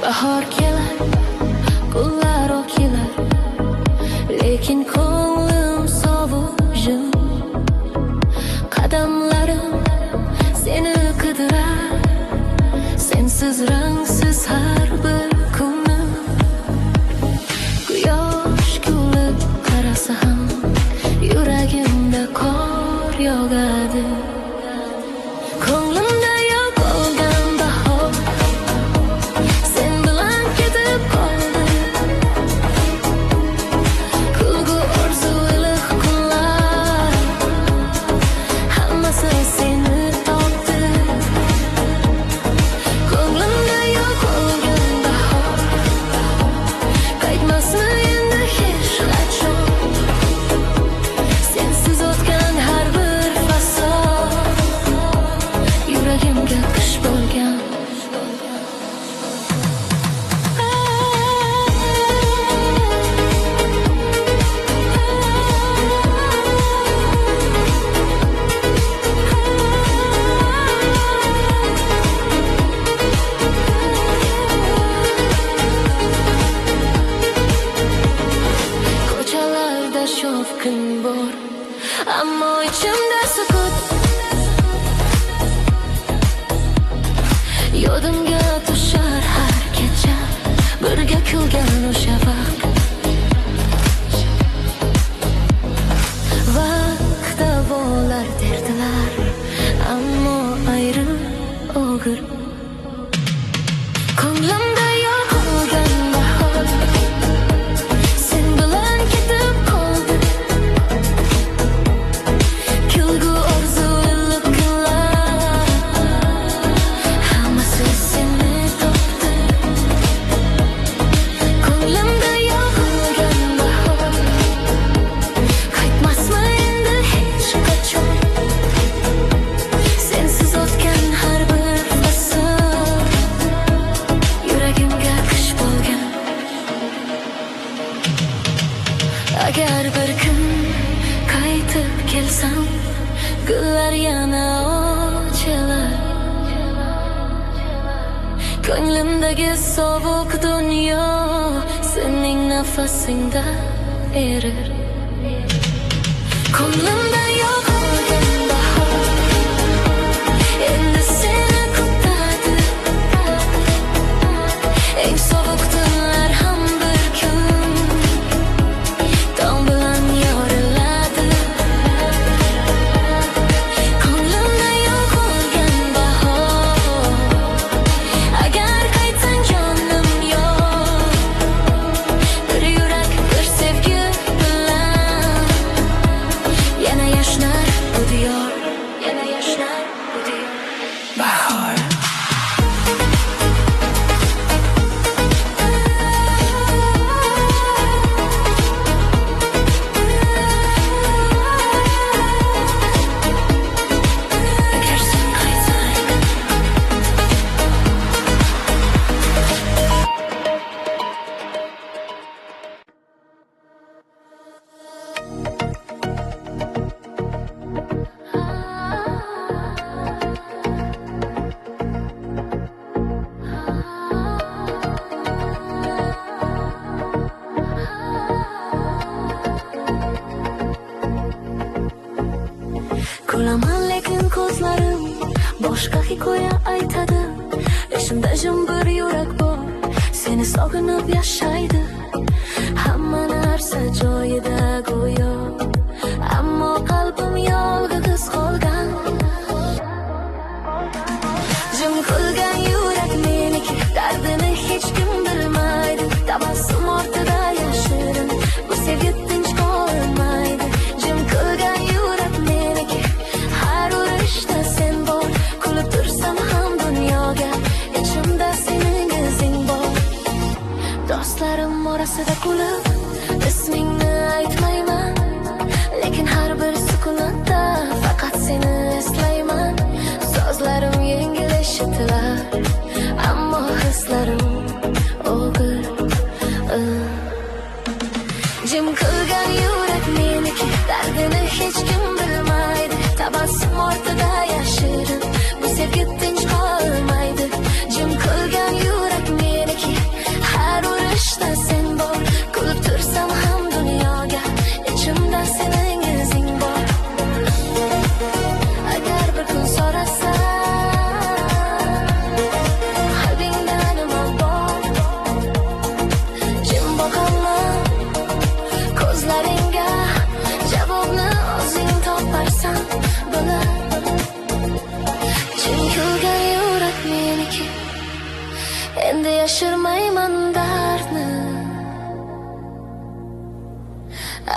bahor kelar, gullar oqilar, lekin ko'nglim sovuq jim. Qadamlarim seni qidirar, sensiz rangsiz har bir kunim. Quyosh kulib qarasa ham yuragimda qor yog'adi. Ko'nglimda yo'q bo'lgan bahor sen bilan ketib qoldi. Kulgu orzu iliq kunlar hammasi seni topdi. Ko'nglimda yo'q bo'lgan bahor qaytmasmi endi hech qachon. Sensiz o'tgan har bir fasol yuragimga qish bo'lgan. Ko'chalarda shovqin bor, ammo ichimda sukut. Yodimga tushar har kecha birga kulgan o'sha vaqt. Vaqt davolar derdilar, ammo ayrim og'ir. Ko'nglimda yo'q bo'lgan bahor sen bilan ketib qoldi. Kulgu orzu iliq kunlar hammasi seni topdi. Ko'nglimda yo'q bo'lgan bahor qaytmasmi endi hech qachon. Sensiz o'tgan har bir fasol yuragimga qish bo'lgan. Agar bir kun qaytib kelsam, gullar yana ochilar. Ko'nglimdagi sovuq dunyo sening nafasingda erir. Ko'nglimda yo'q bo'lgan bahor endi seni kutadi. Eng sovuq tunlar ham bir kun tong bilan yoriladi. Ko'nglimda yo'q bo'lgan bahor agar qaytsang jonim yo'q. Bir yurak bir sevgi bilan yana yashnar bu diyor, yana yashnar bu diyor. Bahor agar sen qaytsang. Kulaman lekin ko'zlarim boshqa hikoya aytadi. Ishimda jim bir yurak bor, seni sog'inib yashaydi. Hamma narsa joyida go'yo, ammo qalbim yolg'iz qolgan. Jim qilgan yurak meniki, dardini hech kim bilmaydi. Tabassum ortida yashirin, bu sevgi tinch qolmaydi. Jim qilgan yurak meniki, har urishda sen bor. Kulib tursam ham dunyoga, ichimda sening izing bor. Do'stlarim orasida kulib ismingni aytmayman, lekin har bir sukunatda faqat seni eslayman. Sozlarim yengil eshitilar, ammo hislarim og'ir. Jim qilgan yurak meniki, dardini hech kim bilmaydi. Tabassum ortida yashirin, bu sevgi tinch qolmaydi. Jim qilgan yurak meniki, yashirmayman dardni.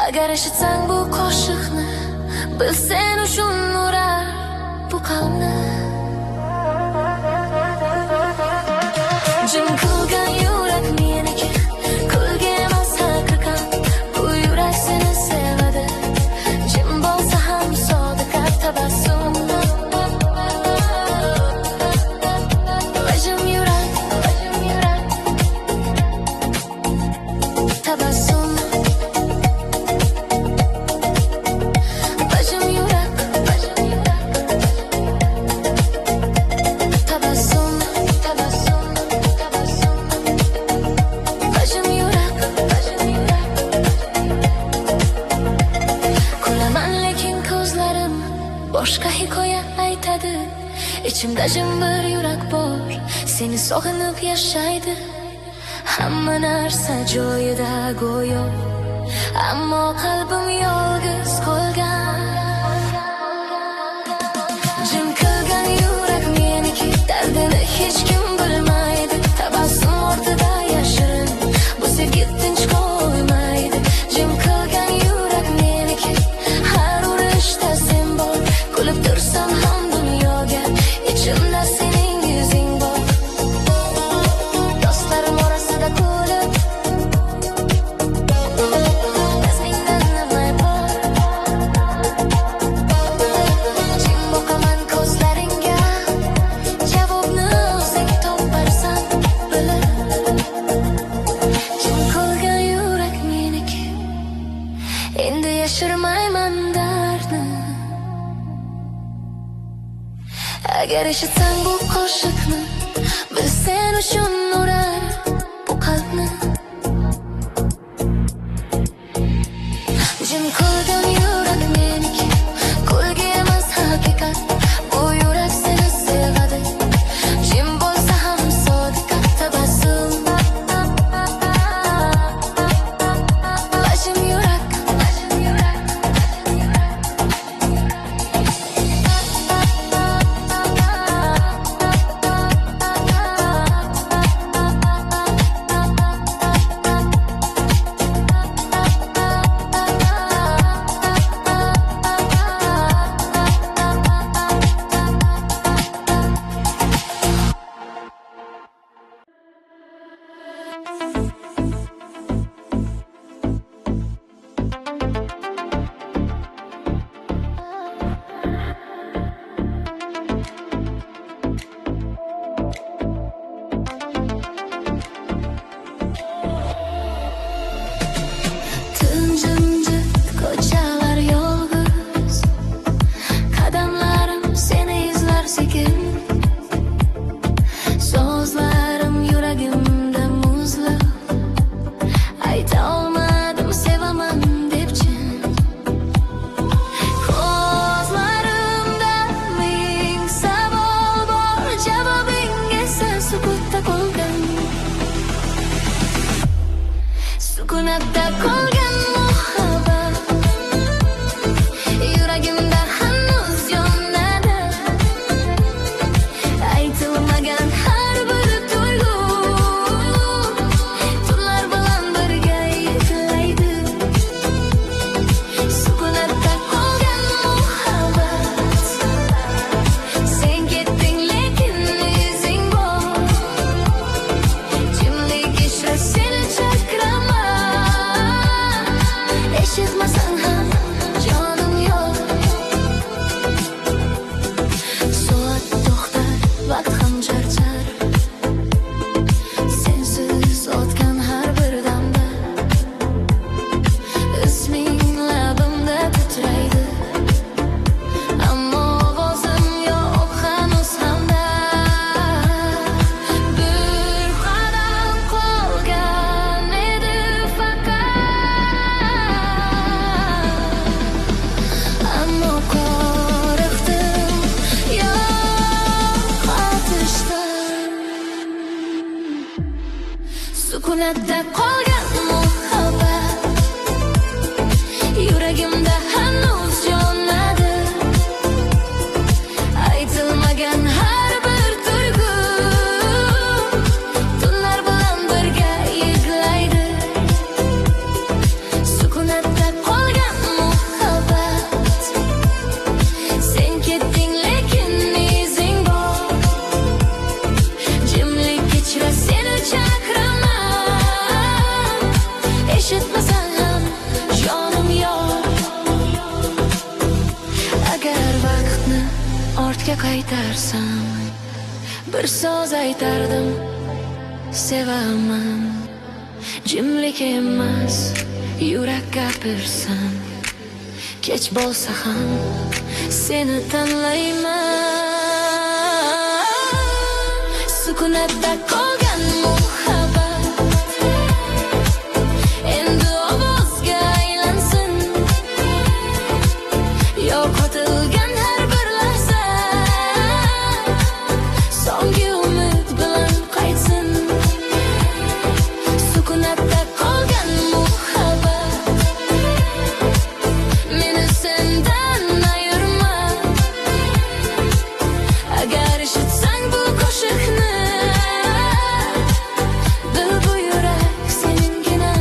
Agar eshitsang bu qo'shiqni, bil sen uchun urar bu qalbni. Jim qilgan yurak meniki, kulga emas haqiqat. Bu yurak seni sevadi, jim bo'lsa ham sodiqat tabassum. Vajim yurak tabassum. Vajim yurak tabassum. Vajim yurak kulaman lekin ko'zlarim boshqa hikoya aytadi. Ichimda jim bir yurak bor, seni sog'inib yashaydi. Hamma narsa joyida go'yo, ammo qalbim yolg'iz qolgan. Jim qilgan yurak meniki, dardini hech kim bilmaydi. Tabassum ortida yashirin, bu sevgi tinch qo'ymaydi. Jim qilgan yurak meniki, har urishda sen bor. Kulib tursam ham dunyoga, ichimda sening yuzing bor. Dostlarim orasida kulib, izingdan nimay bor. Jim boqaman ko'zlaringga, javobni o'zing toparsan bilib. Jim qilgan yurak meniki, endi yashirmayman dardni. Agar eshitsang bu qo'shiqni, bil sen uchun urar bu qalbni. Jim qilgan yurak meniki, kulga emas haqiqat. Bu yurak seni sevadi, jim bo'lsa ham sodiqat tabassum. Vajim yurak jimjit ko'chalar yolg'iz, qadamlarim seni izlar sekin. So'zlarim yuragimda muzlab, ayta olmadim sevaman deb chin. Ko'zlarimda ming savol bor, javobing esa sukutda qolgan. Sukunatda qolgan muhabbat, yuragimda hanuz yonadi. Aytilmagan har bir tuyg'u, tunlar bilan birga yig'laydi. Sukunatda qolgan muhabbat, sen ketding lekin izing bor. Jimlik ichra seni chaqiraman, eshitmasan ham jonim yo'q. Soat to'xtar, vaqt ham charchar, sensiz o'tgan har bir damda. Isming labimda titraydi, ammo ovozim yo'q hanuz hamda. Bir qadam qolgan edi faqat, ammo qo'rqdim yo'qotishdan. Sukunatda qolgan muhabbat, yuragimda hanuz yonadi. Aytilmagan har bir tuyg'u, tunlar qaytarsam bir so'z aytardim, sevaman. Jimlik emas, yurak gapirsan, kech bo'lsa ham seni tanlayman. Sukunatda qolgan muhabbat endi ovozga aylansin. Yo'qotilgan har bir lahza so'nggi umid bilan qaytsin. Sukunatda qolgan muhabbat meni sendan ayirma. Agar eshitsang bu qo'shiqni, dil bu yurak seningina.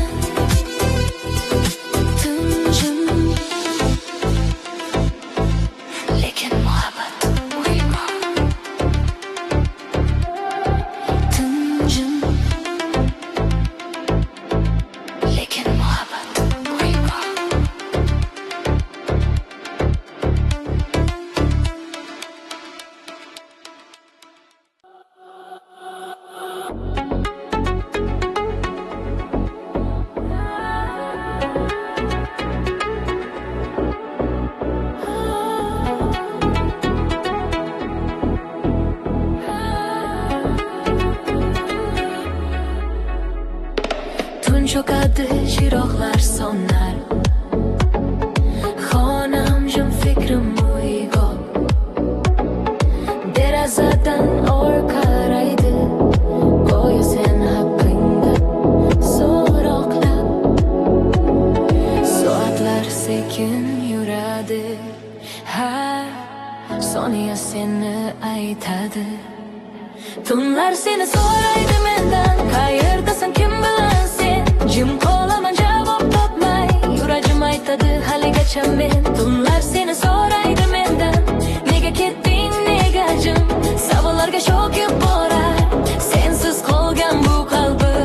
Tinchim, lekin muhabbat uyma. Tinchim, lekin muhabbat uyma. Tun cho'kadi, chiroqlar so'nar, xonam jim, fikrim uyg'oq. Derazadan or qaraydi, go'yo sen haqingda so'roqlar. Soatlar sekin yuradi, har soniya seni aytadi. Tunlar seni so'raydi mendan, qayerdasan, kim bilan sen? Jim qolaman javob topmay, yuragim aytadi haligacha men. Tunlar seni so'raydi mendan, nega ketding, nega jim? Savollarga sho'kib borar, sensiz qolgan bu qalbim.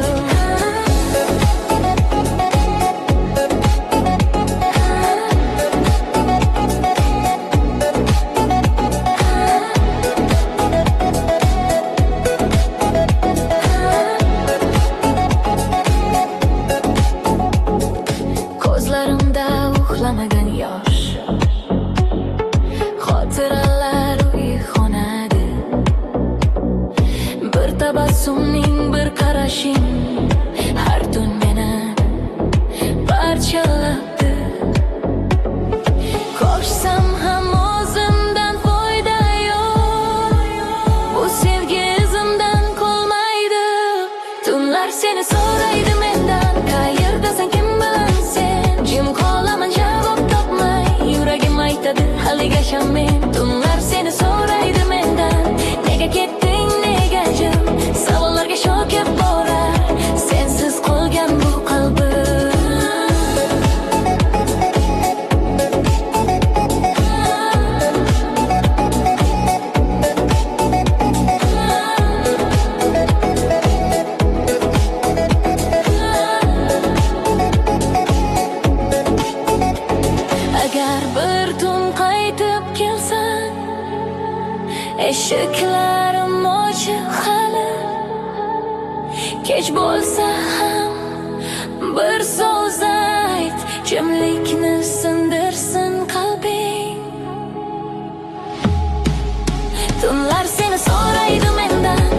Ko'zlarimda uxlamagan yosh, xotiralar uyg'onadi. Bir tabassuming, bir qarashing har tun meni parchalabdi. Qochsam ham o'zimdan foyda yo'q, bu sevgi izimdan qolmaydi. Tunlar seni so'raydi mendan, qayerdasan, kim bilan sen? Jim qolaman javob topmay, yuragim aytadi haligacha men. Tunlar seni so'raydi mendan, nega ketding, nega jim? Savollarga sho'kib borar, sensiz qolgan bu qalbim. Agar bir tun qaytib kelsang, eshiklarim ochiq hali. Kech bo'lsa ham bir so'z ayt, jimlikni sindirsin qalbing. Tunlar seni so'raydi mendan,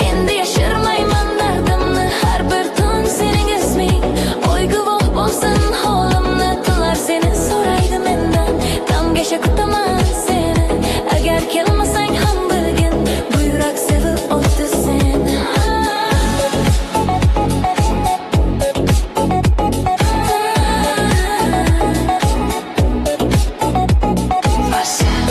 endi yashirmayman dardimni. Har bir tun sening isming, oy guvoh bo'lsin holimni. Tunlar seni so'raydi mendan, tamgacha kutaman seni. Agar kelmasang ham bilgin, bu yurak sevib o'tdi seni. Va sen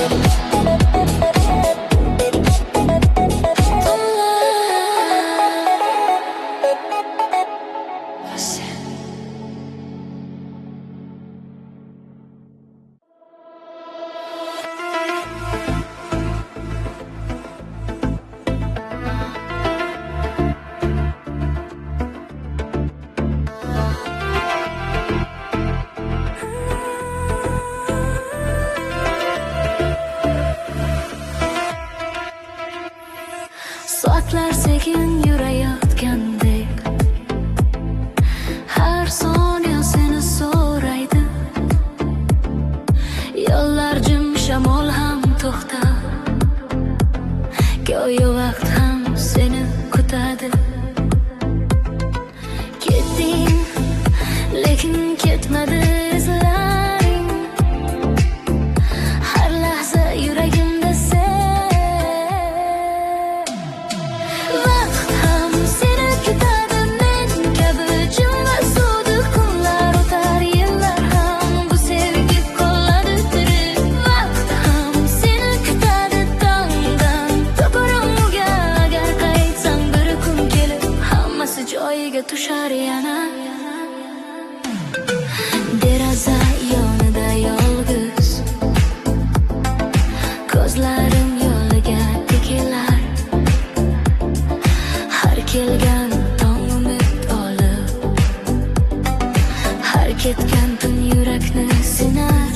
Soatlar sekin yurayotgandek, har soniya seni so'raydi. Yo'llar jim, shamol ham to'xtab, go'yo vaqt ham seni kutadi. Ketding, lekin ketmadi izlaring. Har lahza yuragimda sen. Vaqt ham seni kutadi, men kabi jim va suvdek kunlar o'tar, yillar ham bu sevgi qoladi tirik. Vaqt ham seni kutadi, tongdan to qorong'uga. Agar qaytsang bir kun kelib, hammasi joyiga tushar yana. Deraza yonida yolg'iz, ko'zlarim yo'liga tikilar. Har kelgan tong umid olib, har ketgan tun yurakni sinar.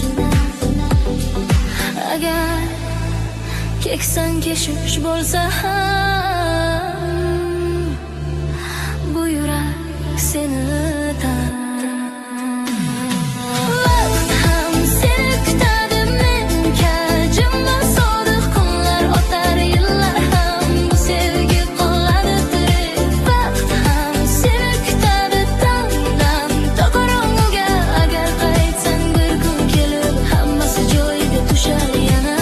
Agar keksan keshish bo'lsa ham, bu yurak seni tan. Vaqt ham seni kutadi, men kajim va sodiq kunlar o'tar, yillar ham bu sevgi qoladi tirik. Vaqt ham seni kutadi, tongdan to qorong'uga. Agar qaytsang bir kun kelib, hammasi joyiga tushar yana.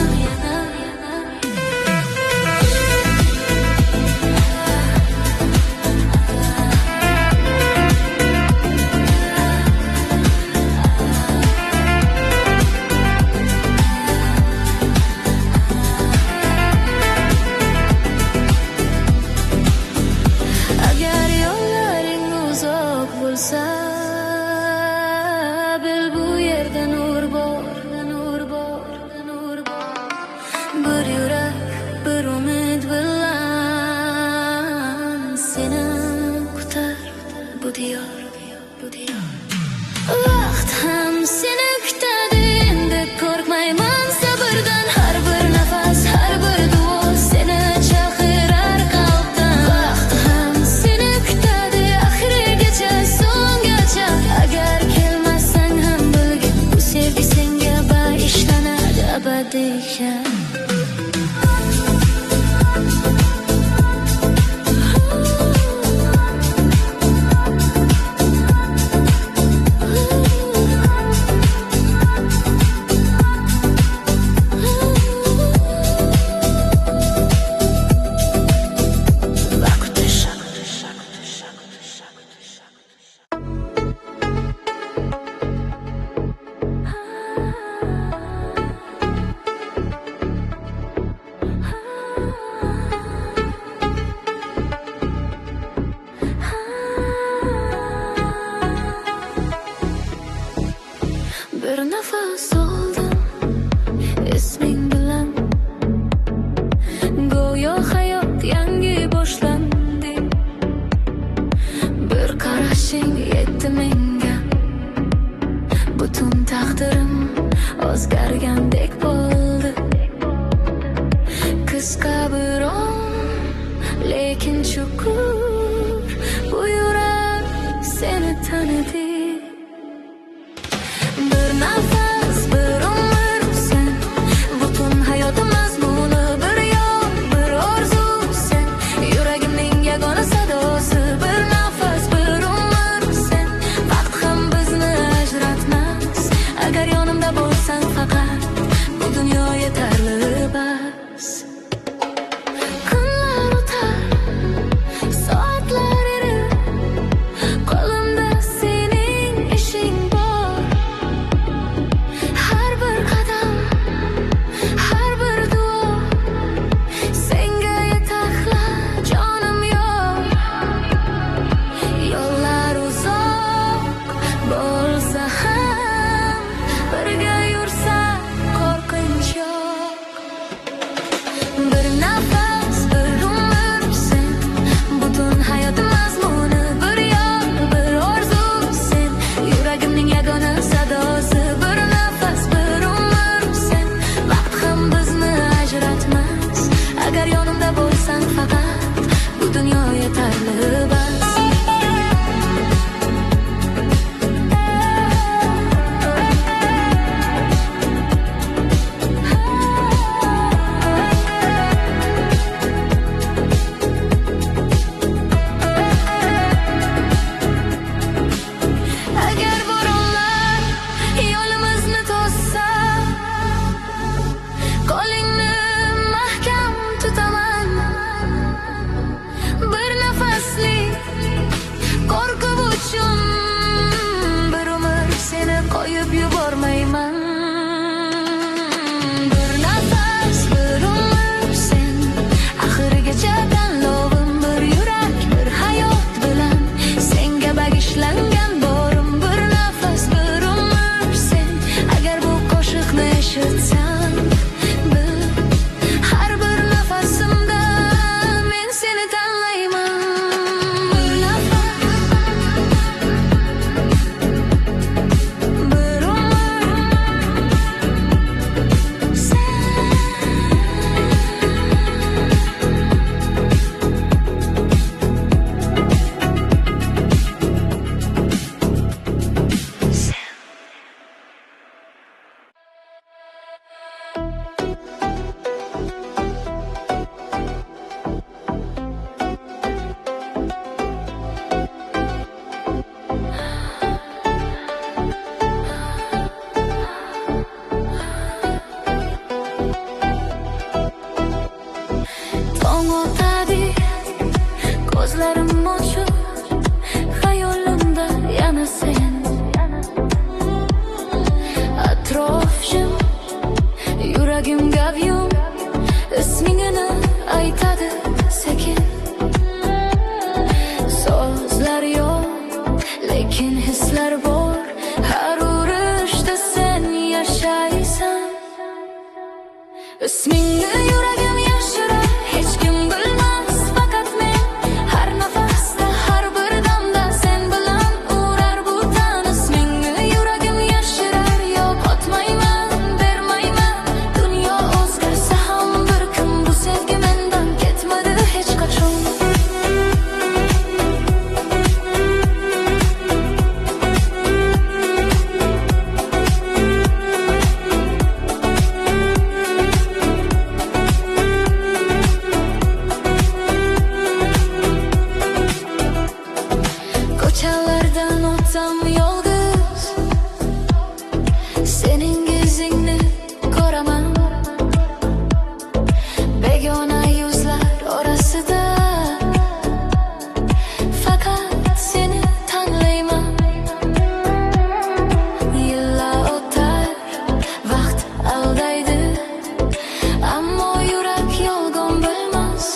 Agar yo'llaring uzoq bo'lsa, bil bu yerda nur bor, nur bor, nur bor. Bir yurak, bir umid bilan seni kutar bu diyor, bu diyor. Vaqt ham seni kutadi, endi qo'rqmayman sabrdan. Har bir nafas, har bir duo seni chaqirar qalbdan. Vaqt ham seni kutadi, oxirigacha, so'nggacha. Agar kelmasang ham bilgin, bu sevgi senga bag'ishlanadi abadiyga. Bir nafas oldim isming bilan, go'yo hayot yangi boshlandi. Bir qarashing yetdi menga, butun taqdirim o'zgargandek bo'ldi. Qisqa bir on, lekin chuqur, bu yurak seni tanidi. Bir nafas, bir umr sen, butun hayotim mazmuni. Bir yo'l, bir orzu sen, yuragimning yagona sadosi. Bir nafas, bir umr sen, vaqt ham bizni ajratmas. Agar yonimda bo'lsang faqat, bu dunyo yetarli bas. Kunlar o'tar, ko'zlarim ochib, xayolimda yana sen. Atrof jim, yuragim gavyum, ismingni aytadi sekin. So'zlar yo'q, lekin hislar bor. Har urishda sen yashaysan. Ismingni yuragim yashirar, hech kim bilmas, faqat men. Har nafasda, har bir damda sen bilan urar bu tan. Ismingni yuragim yashirar, yo'qotmayman, bermayman. Dunyo o'zgarsa ham bir kun bu sevgi mendan ketmadi hech qachon. Ko'chalardan o'tsam yolg'iz, sening izingni ko'raman. Begona yuzlar orasida faqat seni tanlayman. Yillar o'tar, vaqt aldaydi, ammo yurak yolg'on bilmas.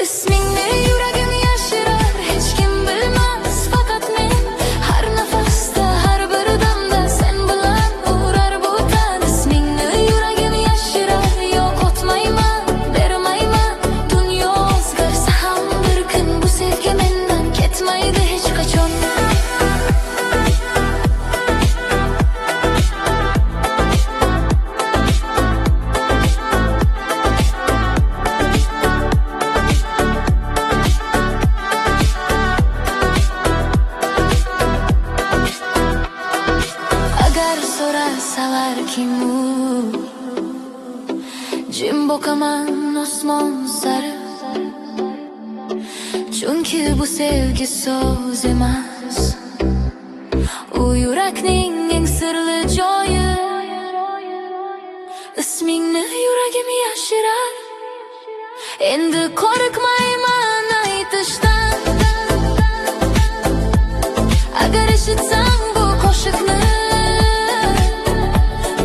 Ismingni yuragim yashirar, hech kim bilmas, faqat men. Har nafasda, har bir damda sen bilan urar bu tan. Ismingni yuragim yashirar, yo'qotmayman, bermayman. Dunyo o'zgarsa ham bir kun bu sevgi mendan ketmaydi hech qachon. Agar so'rasalar kim u, jim boqaman osmon sari. Chunki bu sevgi so'z emas, u yurakning eng sirli joyi. Ismingni yuragim yashirar, endi qo'rqmayman aytishdan. Agar eshitsam bu qo'shiqni,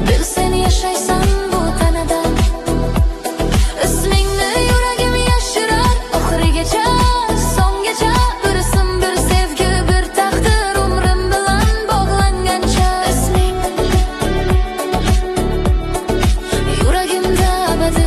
bil sen yashaysan bu tanada. Ismingni yuragim yashirar, oxirigacha, songacha. Bir ism, bir sevgi, bir taqdir, umrim bilan bog'langancha. Isming yuragimda abadi.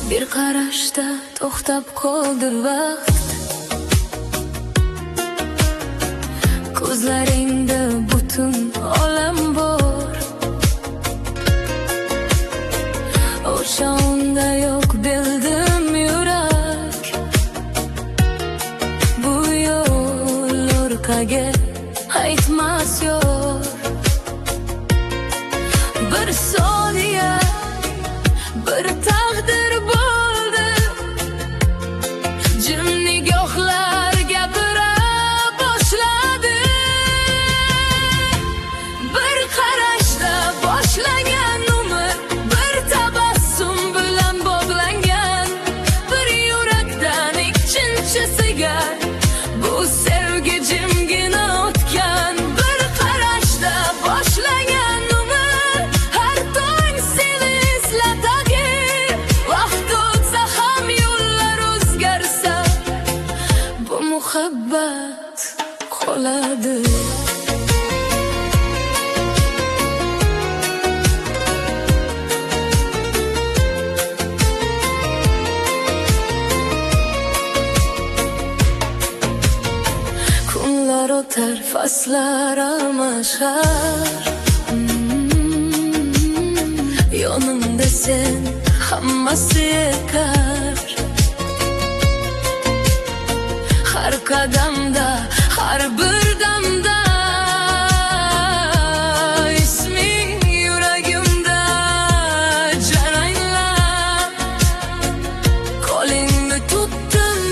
Bir qarashda to'xtab qoldi vaqt, ko'zlaringda butun olam bor. O'sha onda yo'q bildim yurak, bu yo'l orqaga aytmas yo'q. Bir soniya, bir taqdir bo'ldi, jim nigohlar gapira boshladi. Bir qarashda boshlangan umr, bir tabassum bilan bog'langan. Bir yurakdan ikkinchisiga bu sevgi jimgina o'tgan. Bir qarashda boshlangan umr, har tong seni eslatadi. Vaqt o'tsa ham yo'llar o'zgarsa, bu muhabbat qoladi. Kunlar o'tar, faslar almashar, sen hammasi yetar. Har qadamda, har bir damda isming yuragimda jaranglar. Qo'lingni tutdim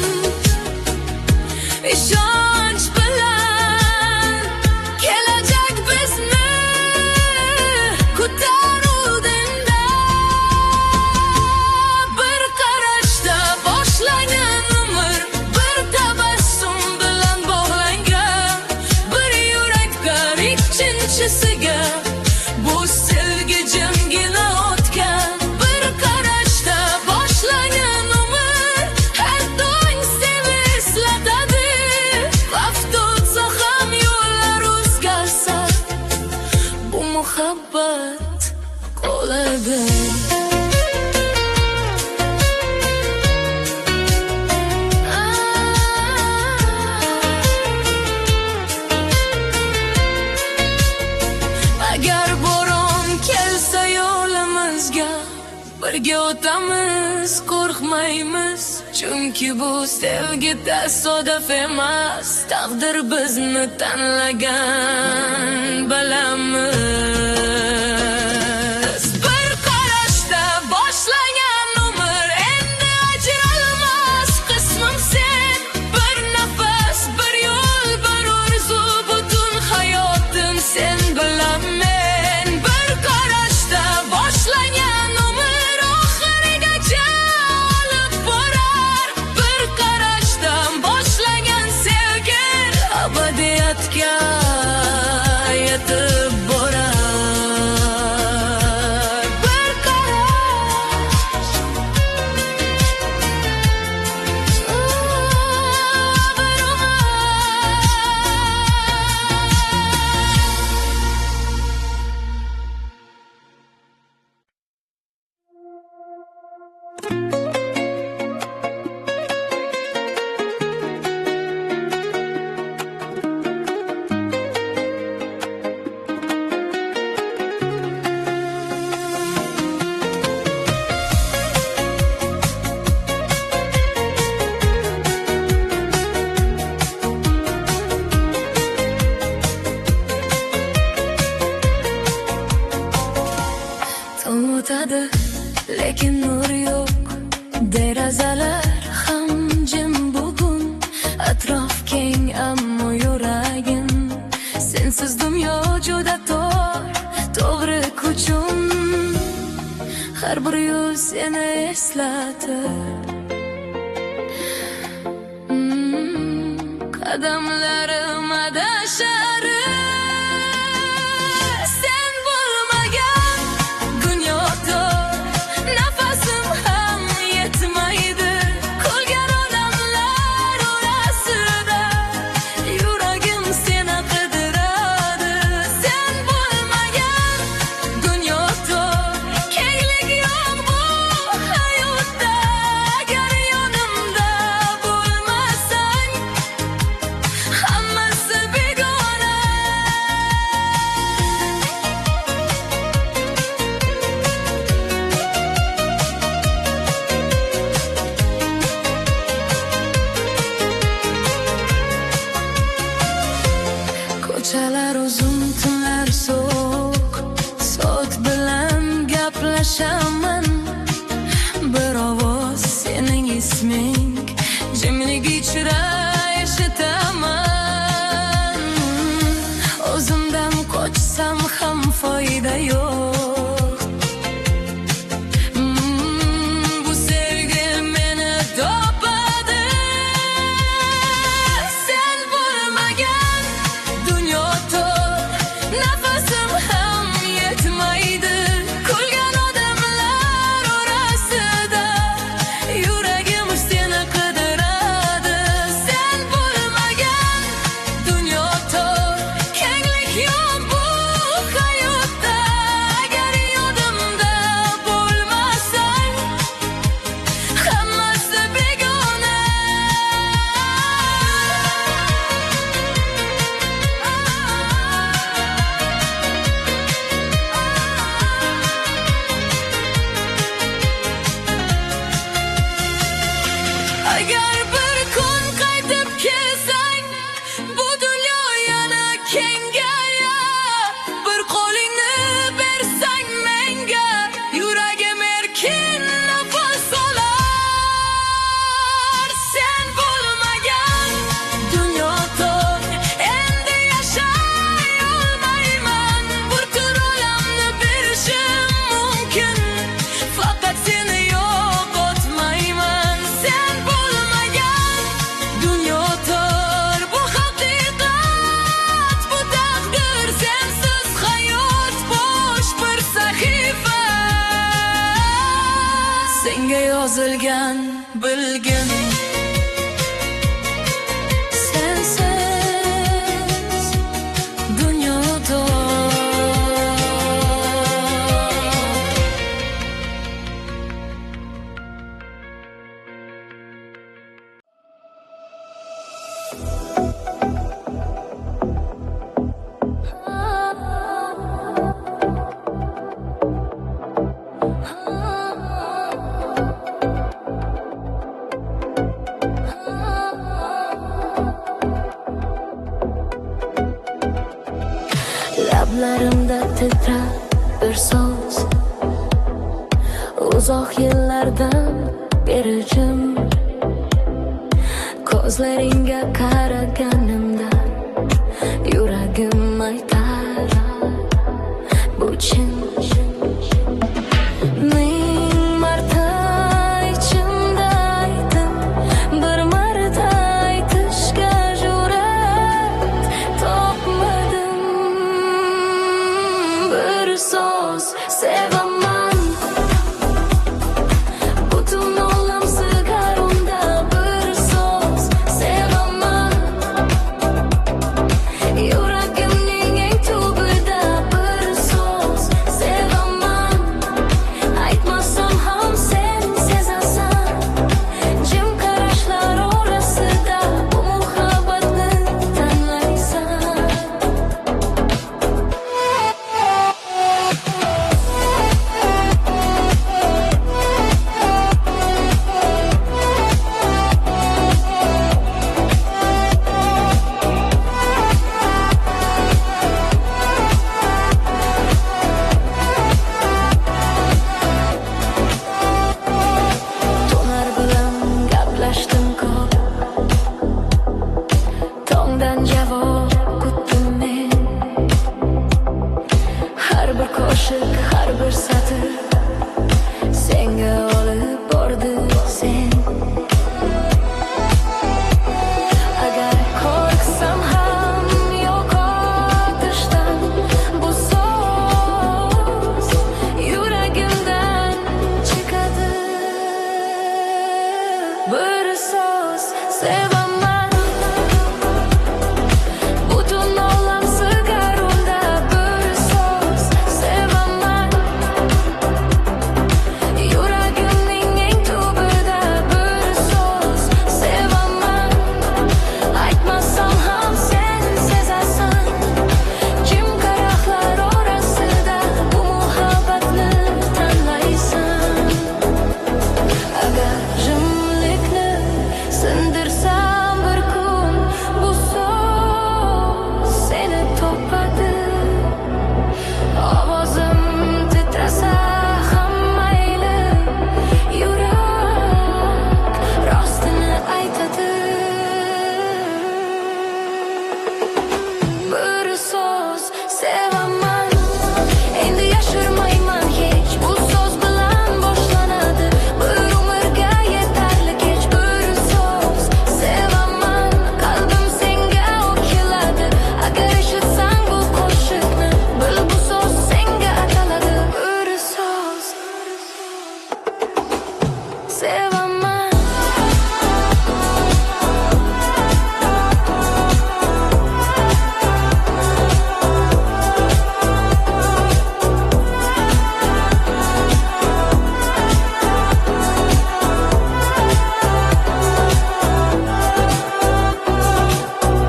ishonch bilan, kelajak bizni ko'taruvdingda. Bir qarashda boshlangan umr, bir tabassum bilan bog'langan. Bir yurakdan ikkinchisiga bu sevgi jimgina o'tgan. Bir qarashda boshlangan umr har doim seni eslatadi. Vaqt o'tsa ham yo'llar o'zgarsa, bu muhabbat qoladi. Agar bo'ron kelsa yo'limizga, birga o'tamiz, qo'rqmaymiz. Chunki bu sevgi tasodif emas, taqdir bizni tanlagan, bilamiz. Bir qarashda boshlangan umr endi ajralmas qismim sen. Bir nafas, bir yo'l, bir orzu, butun hayotim sen bilan men. Bir qarashda boshlangan umr oxirigacha olib borar. Bir qarashdan boshlangan sevgi abadiyatga yetib borar. Bir qarash, bir umr. Tong o'tadi, lekin nur yo'q. Derazalar ham jim bugun. Atrof keng, ammo yuragim sensiz dunyo juda tor. To'g'ri kuchim har bir yo'l seni eslatir. Qadamlarim adashar. Sen bo'lmagan dunyoda nafasim ham yetmaydi. Qolgan odamlar orasida yuragim seni qidiradi. Sen bo'lmagan dunyoda kenglik yo'q bu hayotda. Agar yonimda bo'lmasang, hammasi begona. Ko'chalar uzun, tunlar so'q. Soat bilan gaplashaman. Bir ovoz sening isming jimlik ichra eshitaman. O'zimdan qochsam ham foyda yo'q. Bu sevgi meni topadi. Sen bo'lmagan dunyoda nafasim ham yetmaydi. Qolgan odamlar orasida yuragim seni qidiradi. Sen bo'lmagan dunyoda kenglik yo'q bu hayotda. Agar yonimda bo'lmasang, hammasi begona. buzilgan bilgin sensiz dunyoda lablarimda titrar bir so'z uzoq yillardan beri jim ko'zlaringga qaraganimda yuragim aytar bu chin ming marta ichimda aytdim bir marta aytishga jur'at topmadim bir so'z sevaman butun olam sig'ar unda bir so'z sevaman yuragimning eng tubida bir so'z sevaman aytmasam ham sen sezasan jim qarashlar orasida bu muhabbatni tanlaysan to'nar bilan gaplashdim ko'p tongdan javob kutdim men har bir qo'shiq har bir satr senga olib bordi sen agar qo'rqsam ham yo'qotishdan bu so'z yuragimdan chiqadi bir so'z sevaman butun olam sig'ar unda bir so'z sevaman yuragimning eng tubida bir so'z sevaman aytmasam ham sen sezasan jim qarashlar orasida bu muhabbatni tanlaysan agar jimlikni sindirsam bir kun bu so'z seni topadi ovozim titrasa ham mayli yurak rostini aytadi bir so'z sevaman endi yashirmayman hech bu so'z bilan boshlanadi bir umrga yetarli kech bir so'z sevaman qalbim senga o'kiladi agar eshitsang bu qo'shiqni bil bu so'z senga ataladi bir so'z sevaman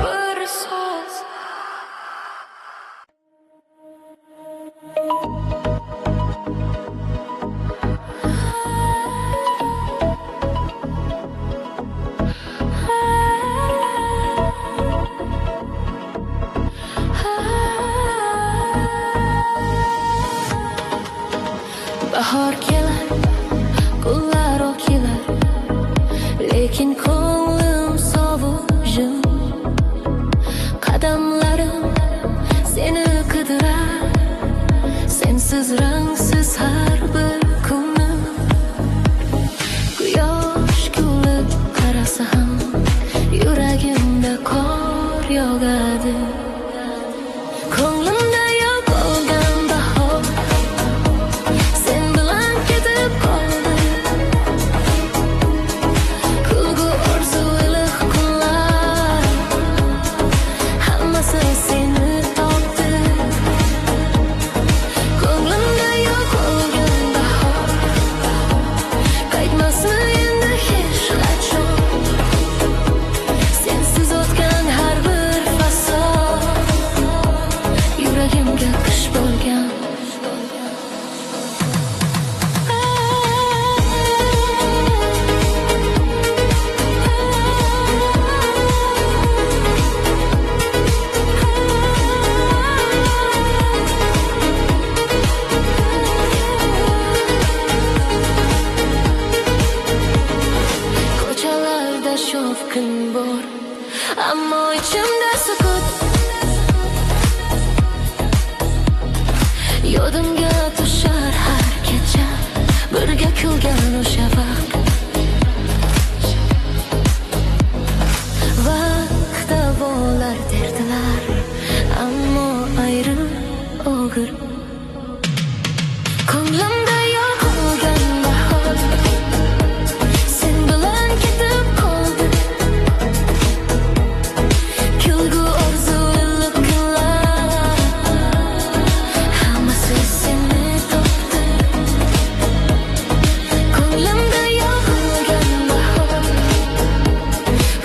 bir so'z bahor kelar kunlar oqilar lekin ko'nglim sovuq jim qadamlarim seni qidirar sensiz rangsiz har bir kunim quyosh kulib qarasa ham yuragimda qor yog'adi ko'nglimda yo'q bo'lgan bahor sen bilan ketib qoldi yuragimga qish bo'lgan. Ko'chalarda shovqin bor, ammo ichimda sukut. Yodimga tushar har kecha birga kulgan o'sha vaqt. Vaqt davolar derdilar, ammo ayrim og'ir. Ko'nglimda yo'qolgan bahor sen bilan ketib qoldi. Kulgu orzu iliq kunlar hammasi seni topdi. Ko'nglimda yo'qolgan bahor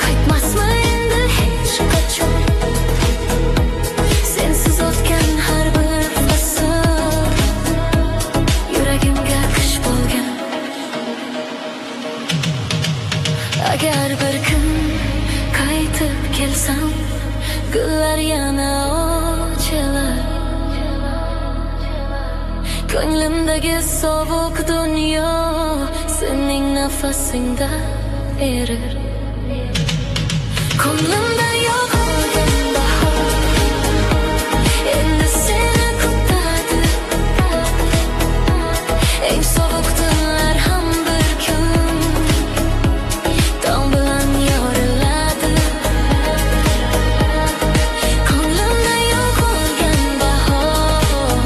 qaytmasmi endi hech qachon. Sensiz o'tgan har bir fasl yuragimga qish bo'lgan. Agar bir kun qaytib kelsam, gullar yana ochilar. Ko'nglimdagi sovuq dunyo sening nafasingda erir. Ko'nglimda yo'qolgan bahor endi seni kutadi. Eng sovuq tunlar ham bir kun tong bilan yoriladi. Ko'nglimda yo'qolgan bahor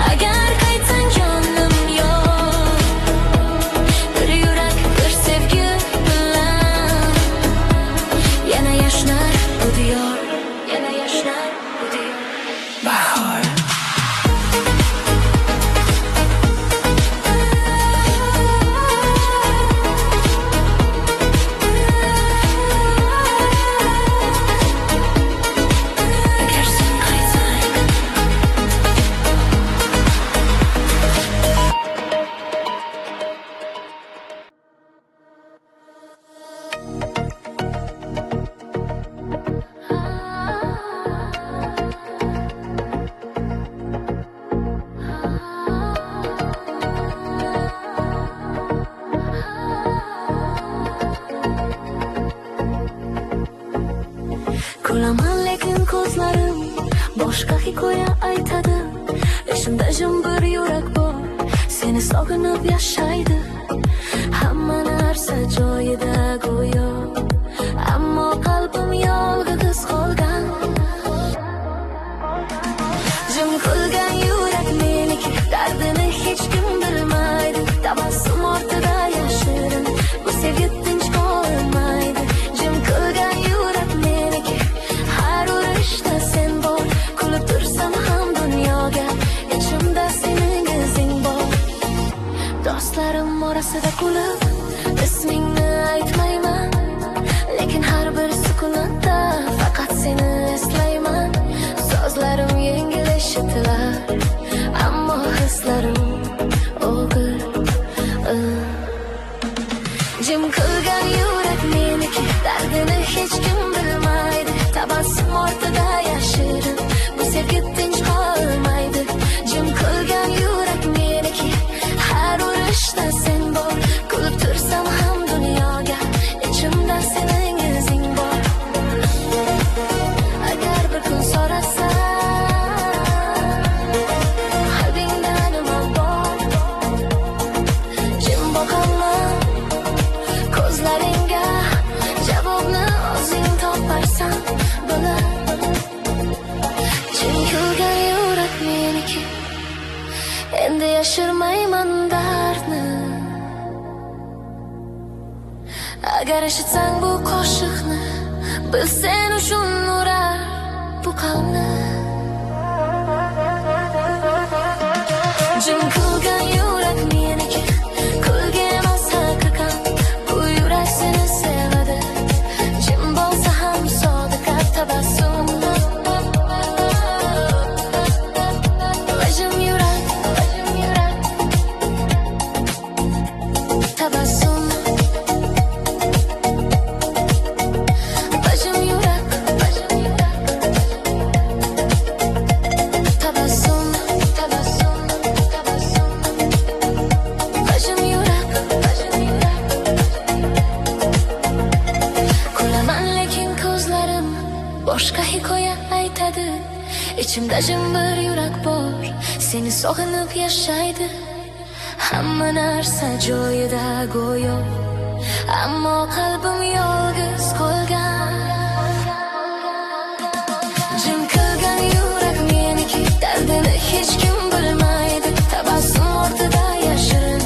agar qaytsang jonim yo'q. Bir yurak bir sevgi bilan yana yashnar bu diyor, yana yashnar bu diyor. Bahor agar sen qaytsang. Kulaman lekin ko'zlarim boshqa hikoya aytadi. Ishimda jim bir yurak bor, seni sog'inib yashaydi. Hamma narsa joyida go'yo, ammo qalbim yolg'iz qolgan. Jim qilgan yurak meniki, dardini hech kim bilmaydi. Tabassum ortida yashirin, bu sevgi tinch qolmaydi. Jim qilgan yurak meniki, har urishda sen bor. Kulib tursam ham dunyoga, ichimda sening izing bor. Do'stlarim orasida kulib ismingni aytmayman, lekin har bir sukunatda faqat seni eslayman. Sozlarim yengil eshitilar, ammo hislarim og'ir. Jim qilgan yurak meniki, dardini hech kim bilmaydi. Tabassum ortida yashirin, bu sevgi tinch qolmaydi. Jim qilgan yurak meniki, har urishda sen bor. Kulib tursam ham dunyoga, ichimda sening izing bor. Agar bir kun so'rasam, qalbingda nima bor? Jim boqaman ko'zlaringga, javobni o'zing toparsan bilib. Jim qilgan yurak meniki, endi yashirmayman dardni. Agar eshitsang bu qo'shiqni, bil sen uchun urar bu qalbni. Jim qilgan yurak meniki, kulga emas haqiqat. Bu yurak seni sevadi, jim bo'lsa ham sodiq tabassum. Ichimda jim bir yurak bor, seni sog'inib yashaydi. Hamma narsa joyida go'yo, ammo qalbim yolg'iz qolgan. Jim qilgan yurak meniki, dardini hech kim bilmaydi. Tabassum ortida yashirin,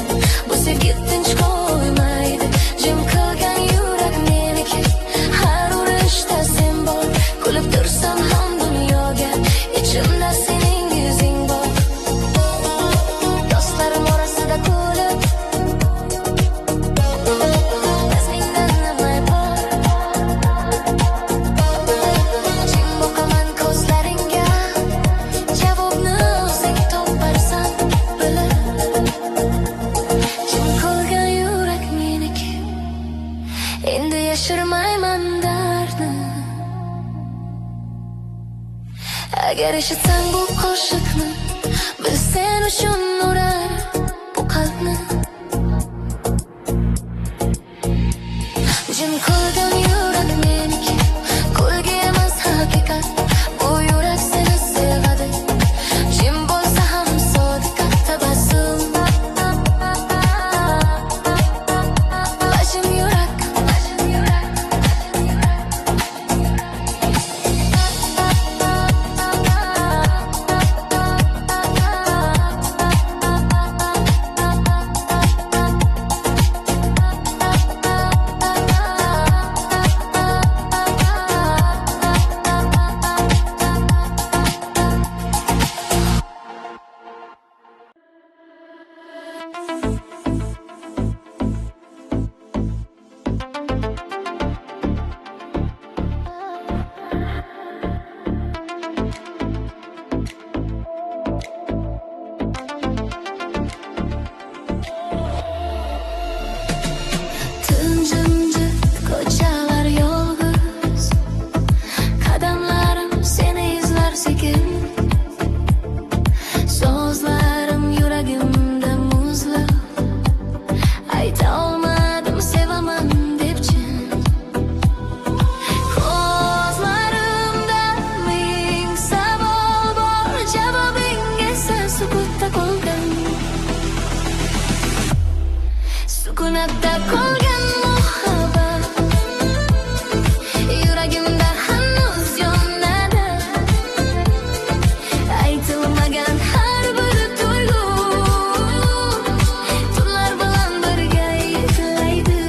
bu sevgi tinch qo'ymaydi. Jim qilgan yurak meniki, har urishda sen bor. Kulib tursam ham dunyoga, ichimda sening yuzing bor. Dostlarim orasida kulib, biz mendan nimay bor. Jim boqaman ko'zlaringga, javobni o'zing toparsan bilib. Jim qilgan yurak meniki, endi yashirmayman dardni. Agar eshitsang bu qo'shiqni, bil sen uchun urar bu qalbni. Jim qilgan yurak meniki, kulgi emas haqiqat. Bu yurak seni sevadi, jim bo'lsa ham sodiq tabassum. Bajim yurak, jimjit ko'chalar yolg'iz, qadamlarim seni izlar sekin. So'zlarim yuragimda muzlab, ayta olmadim sevaman deb chin. Ko'zlarimda ming savol bor, javobing esa sukutda qolgan. Sukunatda qolgan muhabbat, yuragimda hanuz yonadi. Aytilmagan har bir tuyg'u, tunlar bilan birga yig'laydi.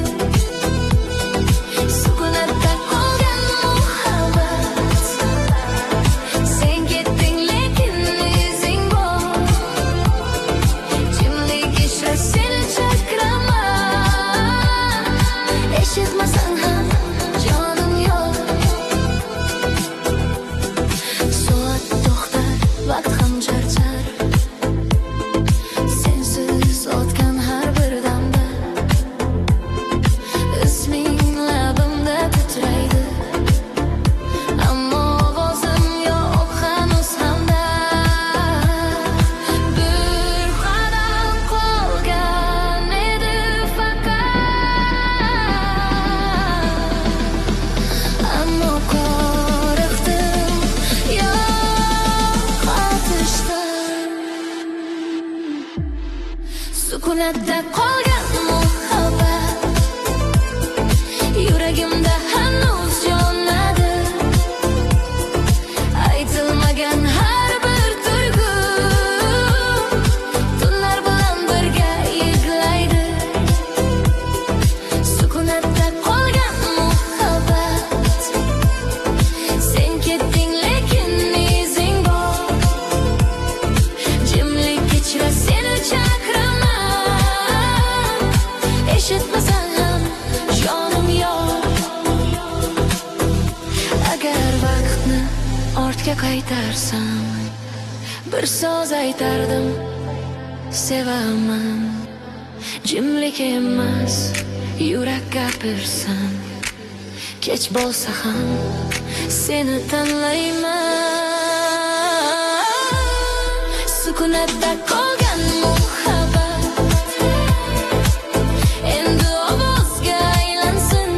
Sukunatda qolgan muhabbat, sen ketding lekin izing bor. Jimlik ichra seni chaqiraman, eshitmasang ham jonim yo'q. Soat to'xtar, vaqt ham charchar, sensiz o'tgan har bir damda. Isming labimda titraydi, ammo ovozim yo'q hanuz hamda. Bir qadam qolgan edi faqat, ammo qo'rqdim yo'qotishdan. Sukunatda qolgan muhabbat, yuragimda hanuz yonadi. Aytilmagan har bir tuyg'u, tunlar bilan birga yig'laydi. Sukunatda qolgan muhabbat, sen ketding lekin izing bor. Jimlik ichra seni chaqiraman, eshitmasang ham jonim yo'q. Agar vaqtni ortga qaytarsam, bir so'z aytardim, sevaman. Jimlik emas, yurak gapirsan, kech bo'lsa ham seni tanlayman. Sukunatda qolgan muhabbat, endi ovozga aylansin.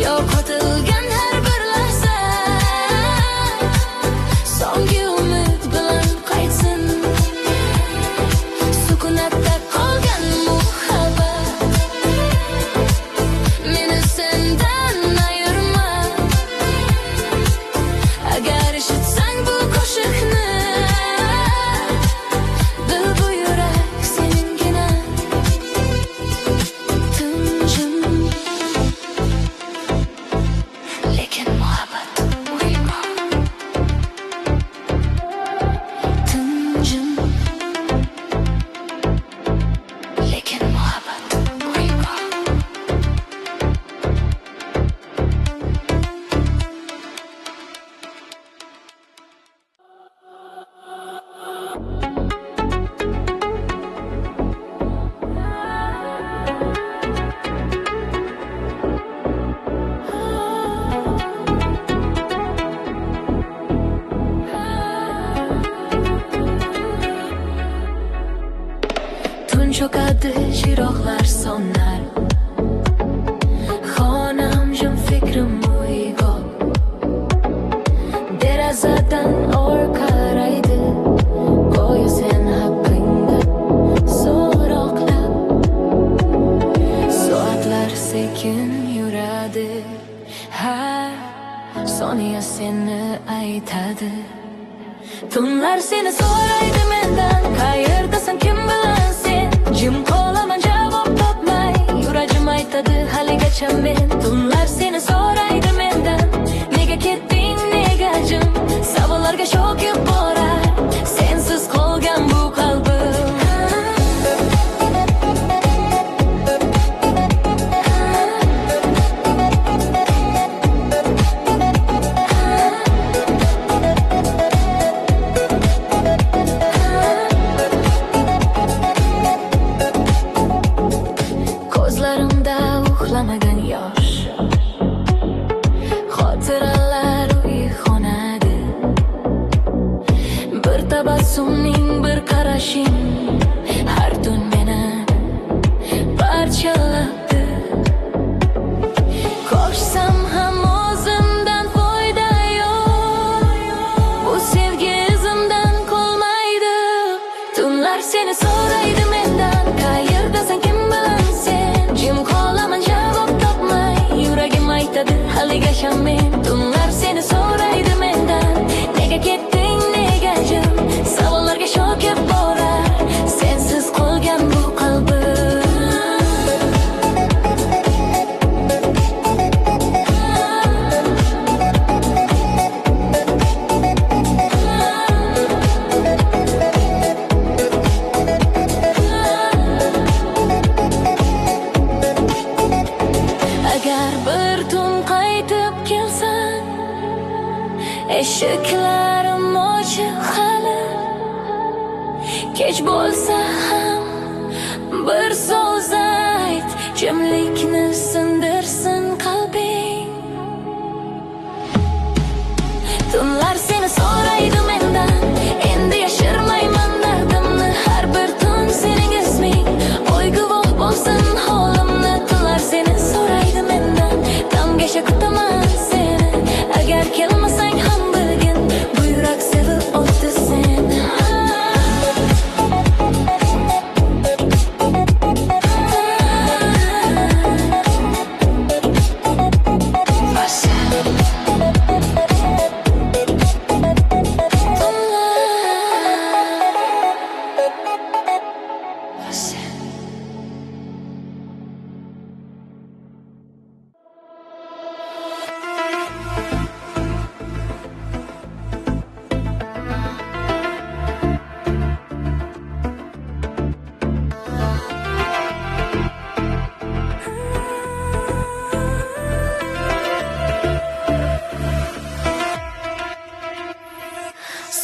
Yo'qotilgan har bir lahza, cho'kadi, chiroqlar sonar. Xonam jim, fikrim uyg'oq. Derazadan or qaraydi, go'yo sen haqingda so'roqlar. Soatlar sekin yuradi, har soniya seni aytadi. Tunlar seni so'raydi mendan, qayerdasan, kim bilan sen? Jim qolaman javob topmay, yuragim aytadi haligacha men. Tunlar seni so'raydi mendan, nega ketding, nega jim? Savollarga sho'kib borar, sensiz qolgan bu qalbim. Ko'zlarimda uxlamagan yosh, xotiralar uyg'onadi. Bir tabassuming, bir qarashing har tun meni parchalabdi. Qochsam ham o'zimdan foyda yo'q, bu sevgi izimdan qolmaydi. Tunlar seni so'raydi mendan, qayerdasan, kim bilan sen? Jim qolaman javob topmay, yuragim aytadi haligacha men. Tunlar seni so'raydi mendan, nega ketding, nega jim? Savollarga sho'kib borar, sensiz qolgan bu qalbim. Agar bir tun qaytib kelsan, eshiklarim ochiq hali. Kech bo'lsa ham bir so'z ayt, jimlikni sindirsin qalbing. Tunlar seni so'raydi mendan, endi yashirmayman dardimni. Har bir tun sening isming, oy guvoh bo'lsin holimni. Tunlar seni so'raydi mendan, damgacha kutaman seni. Agar kelmasang ham bilgin, bu yurak sevib o'tdi seni.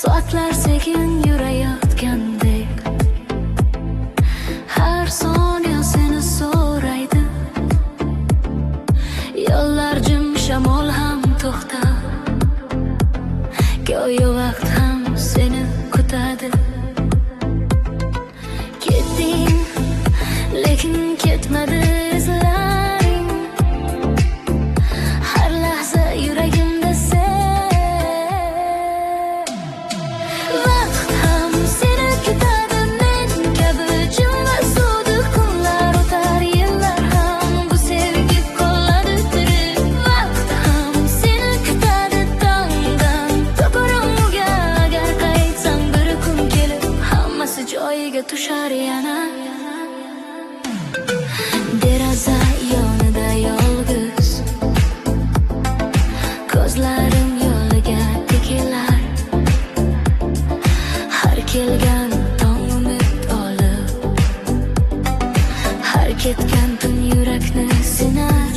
Soatlar sekin yurayotgandek, har soniya seni so'raydi. Yo'llar jim, shamol ham to'xtab, go'yo vaqt ham seni kutadi. Ketding, lekin ketmadi izlaring. Har lahza yuragimda sen. Vaqt ham seni kutadi, men kabi jim va sodiq kunlar o'tar, yillar ham bu sevgi qoladi tirik. Vaqt ham seni kutadi, tongdan to ko'ringuga. Agar qaytsang bir kun kelib, hammasi joyiga tushar yana. Deraza yonida yolg'iz, ko'zlarim yo'liga tikilar. Har kelgan tong umid olib, har ketgan tun yurakni sinar.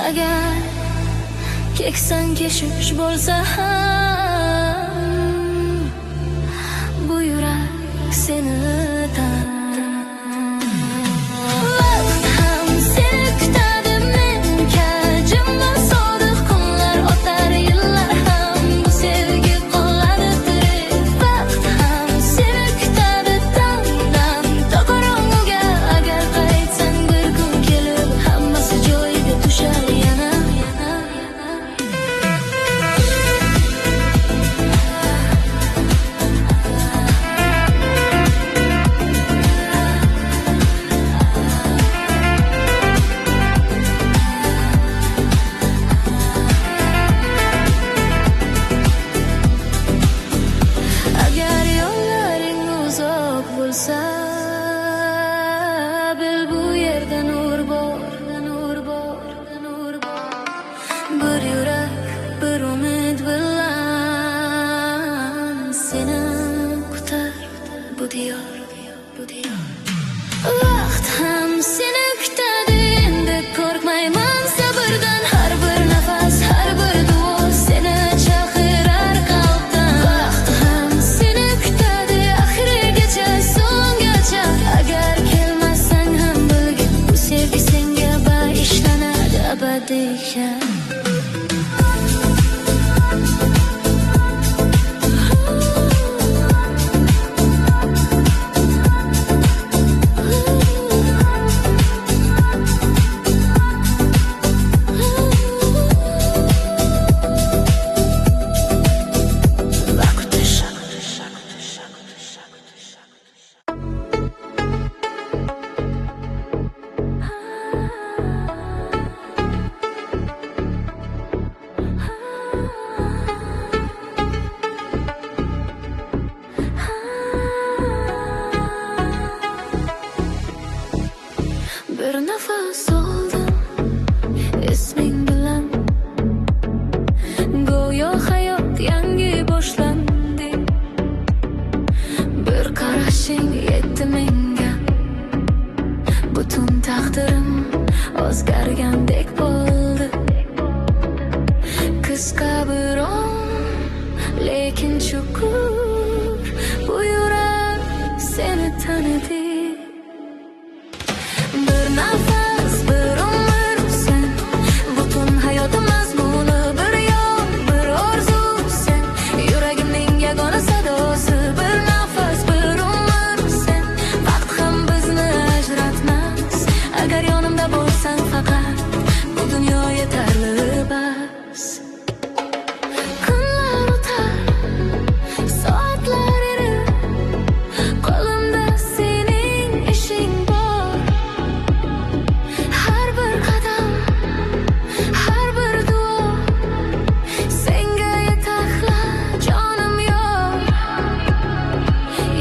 Agar keksan keshish bo'lsa ham, bu yurak seni tan. Vaqt ham seni kutadi, men kajim va sodiq kunlar o'tar, yillar ham bu sevgi qoladi tirik. Vaqt ham seni kutadi, tongdan Bir nafas oldim isming bilan, go'yo hayot yangi boshlandi. Bir qarashing yetdi menga, butun taqdirim o'zgargandek bo'ldi. Qisqa bir on, lekin chuqur bu yurak seni tanidi. Bir nafas, bir umr sen, butun hayotim mazmuni. Bir yo'l, bir orzu sen, yuragimning yagona sadosi. Bir nafas, bir umr sen, vaqt ham bizni ajratmas. Agar yonimda bo'lsang faqat, bu dunyo yetarli bas. Kunlar o'tar, soatlar erir, qo'limda sening ishing bor. Har bir qadam, har bir duo senga yetakla jonim yo'q.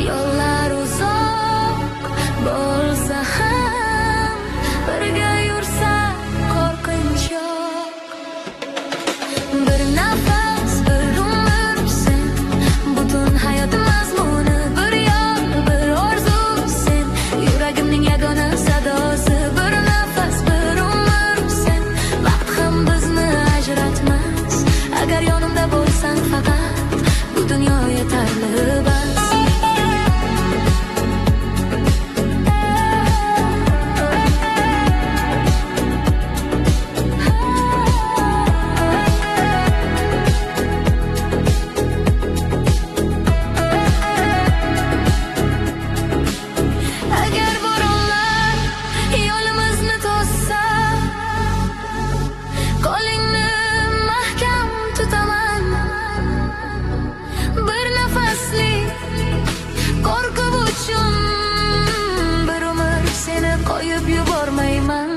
Yo'llar uzoq bo'lsa ham, birga yursak qo'rqinch yo'q. Bir nafas, bir umr sen, butun hayotim mazmuni. Bir yo'l, bir orzu sen, yuragimning yagona sadosi. Bir nafas, bir umr sen, vaqt ham bizni ajratmas. Agar yonimda bo'lsang faqat, bu dunyo yetarli bas. Agar bo'ronlar yo'limizni to'ssa, qo'lingni mahkam tutaman. Bir nafaslik qo'rquv uchun bir umr seni qo'yib yubormayman.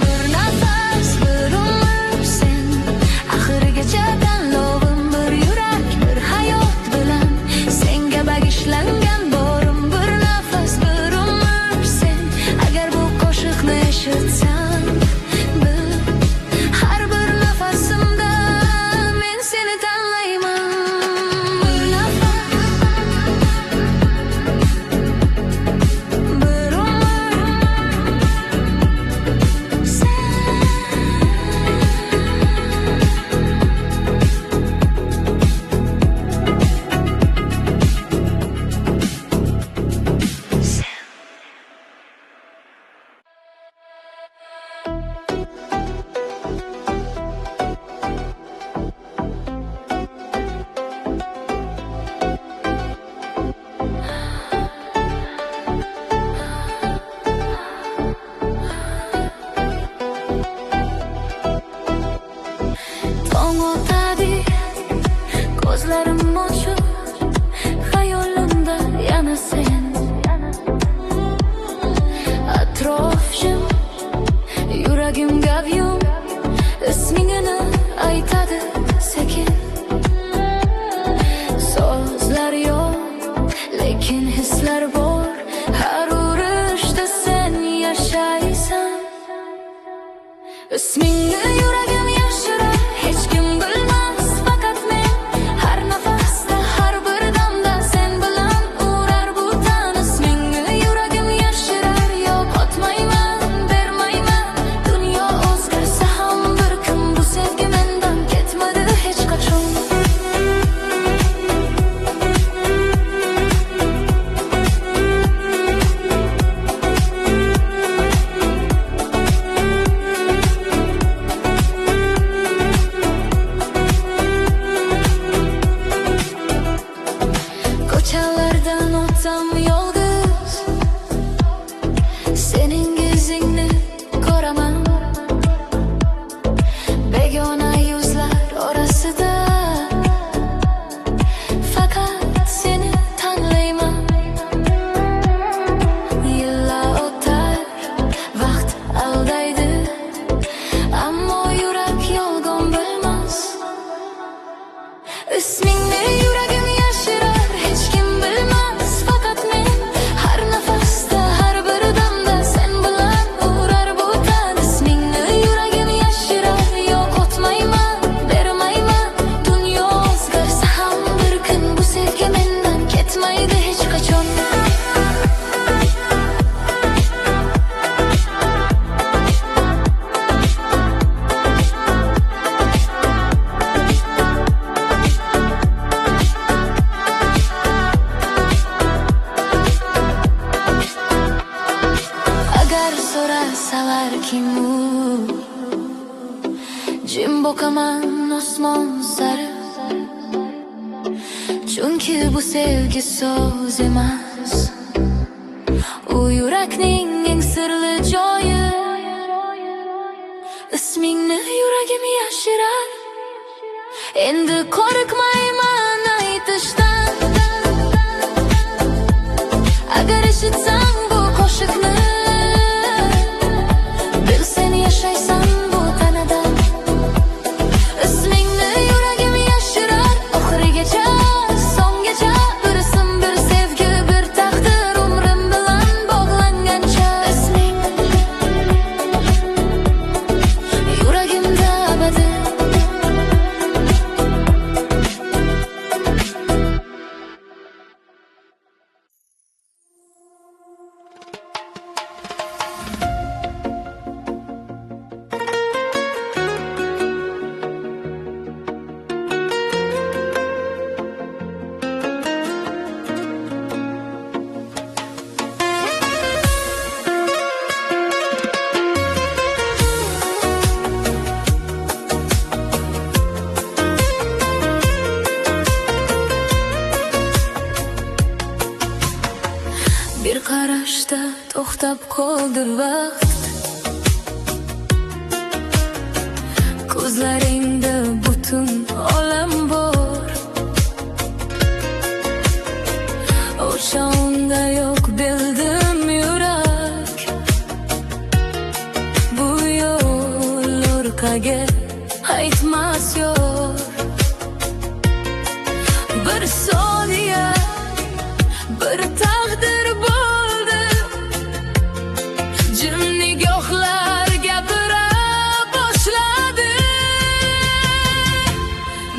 Bir nafas, bir umr sen, oxirigacha tanlovim. Bir yurak, bir hayot bilan senga bag'ishlangan borim. Bir nafas, bir umr sen, agar bu qo'shiqni eshitsang, bil, har bir nafasimda men seni tanlayman. Bir nafas, bir umr sen. Tong otadi, ko'zlarim ochiq, xayolimda yana sen. Atrof jim, yuragim gavjum, ismingni aytadi sekin. So'zlar yo'q, lekin hislar bor. Har urishda sen yashaysan. Ismingni yuragim yashirar, hech kim bilmas, faqat men. Har nafasda, har bir damda sen bilan urar bu tan. Ismingni yuragim yashirar, yo'qotmayman, bermayman. Dunyo o'zgarsa ham bir kun bu sevgi mendan ketmadi hech qachon. Ko'chalardan o'tsam yolg'iz, sening izingni ko'raman. Begona yuzlar orasida faqat seni tanlayman. Yillar o'tar, vaqt aldaydi, ammo yurak yolg'on bilmas. Ismingni yuragim yashirar, hech kim bilmas, faqat men. Har nafasda, har bir damda balkimu jim boqaman osmon sari. Chunki bu sevgi so'z emas, u yurakning eng sirli joyi. Ismingni yuragim yashirar, endi qo'rqmayman aytishdan. Agar eshitsang bu qo'shiqni, bil sen yashaysan bu tanada. Ismingni yuragim yashirar, oxirigacha, songacha. Bir ism, bir sevgi, bir taqdir, umrim bilan bog'langancha. Isming yuragimda abadi. Bir qarashda to'xtab qoldi vaqt, ko'zlaringda butun olam bor. O'sha onda yo'q bildim yurak, bu yo'l orqaga aytmas yo'q. Bir soniya, bir taqdir bo'ldi, jim nigohlar gapira boshladi.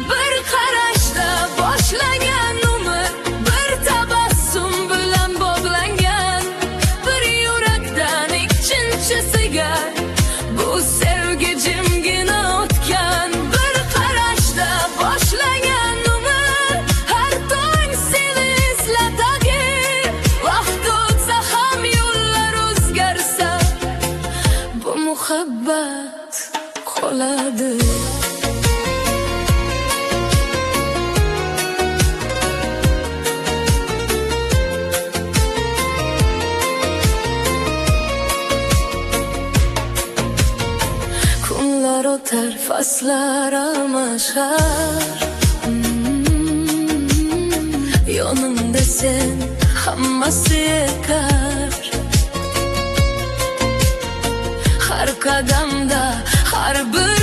Bir qarashda boshlangan umr, bir tabassum bilan bog'langan. Bir yurakdan ikkinchisiga bu sevgi jimgina o'tgan. Bir qarashda boshlangan umr, har tong seni eslatadi. Vaqt o'tsa ham yo'llar o'zgarsa, bu muhabbat qoladi. Kunlar o'tar, faslar almashar. Yonimda sen, hammasi yetar. Har qadamda, har bir